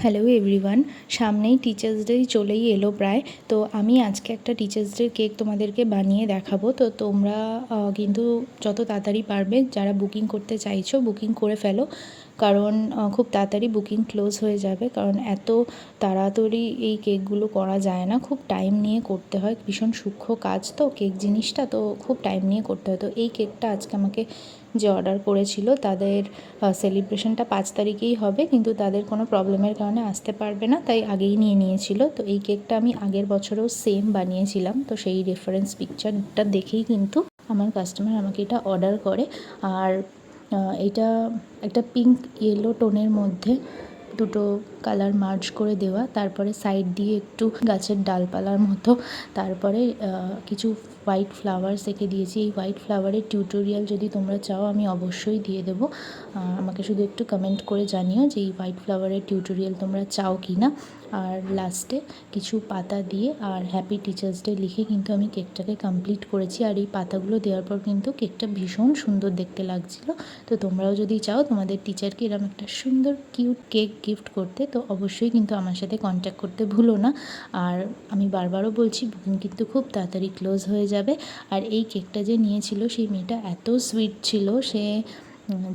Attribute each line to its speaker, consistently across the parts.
Speaker 1: Hello everyone, সামনেই teachers day চলেই এলো প্রায়। তো আমি আজকে একটা টিচার্স ডে কেক তোমাদেরকে বানিয়ে দেখাবো। তো তোমরা কিন্তু যত তাড়াতাড়ি পারবে যারা বুকিং করতে চাইছো বুকিং করে ফেলো, কারণ খুব তাড়াতাড়ি বুকিং ক্লোজ হয়ে যাবে। কারণ এত তাড়াতাড়ি এই কেকগুলো করা যায় না, খুব টাইম নিয়ে করতে হয়, ভীষণ সূক্ষ্ম কাজ তো কেক জিনিসটা, তো খুব টাইম নিয়ে করতে হয়। তো এই কেকটা আজকে আমাকে যে অর্ডার করেছিল তাদের সেলিব্রেশনটা 5 তারিখেই হবে, কিন্তু তাদের কোনো প্রবলেমের কারণে আসতে পারবে না, তাই আগেই নিয়ে নিয়েছিল। তো এই কেকটা আমি আগের বছরেও সেম বানিয়েছিলাম, তো সেই রেফারেন্স পিকচারটা দেখেই কিন্তু আমার কাস্টমার আমাকে এটা অর্ডার করে। আর এটা একটা পিঙ্ক ইয়েলো টোনের মধ্যে দুটো কালার মার্জ করে দেওয়া, তারপরে সাইড দিয়ে একটু গাছের ডালপালার মতো, তারপরে কিছু হোয়াইট ফ্লাওয়ার্স এঁকে দিয়েছি। এই হোয়াইট ফ্লাওয়ারের টিউটোরিয়াল যদি তোমরা চাও আমি অবশ্যই দিয়ে দেবো। আমাকে শুধু একটু কমেন্ট করে জানিও যে এই হোয়াইট ফ্লাওয়ারের টিউটোরিয়াল তোমরা চাও কি না। আর লাস্টে কিছু পাতা দিয়ে আর হ্যাপি টিচার্স ডে লিখে কিন্তু আমি কেকটাকে কমপ্লিট করেছি। আর এই পাতাগুলো দেওয়ার পর কিন্তু কেকটা ভীষণ সুন্দর দেখতে লাগছিলো। তো তোমরাও যদি চাও তোমাদের টিচারকে এরকম একটা সুন্দর কিউট কেক গিফট করতে, তো অবশ্যই কিন্তু আমার সাথে কন্ট্যাক্ট করতে ভুলো না। আর আমি বারবারও বলছি, বুকিং কিন্তু খুব তাড়াতাড়ি ক্লোজ হয়ে যাবে। আর এই কেকটা যে নিয়েছিল সেই মেয়েটা এত সুইট ছিল, সে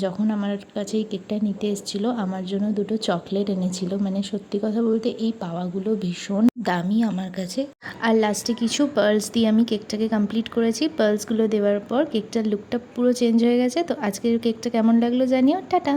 Speaker 1: যখন আমার কাছে এই কেকটা নিতে এসেছিলো আমার জন্য দুটো চকলেট এনেছিল। মানে সত্যি কথা বলতে এই পাওয়াগুলো ভীষণ দামি আমার কাছে। আর লাস্টে কিছু পার্লস দিয়ে আমি কেকটাকে কমপ্লিট করেছি। পার্লসগুলো দেওয়ার পর কেকটার লুকটা পুরো চেঞ্জ হয়ে গেছে। তো আজকের কেকটা কেমন লাগলো জানিও। টাটা।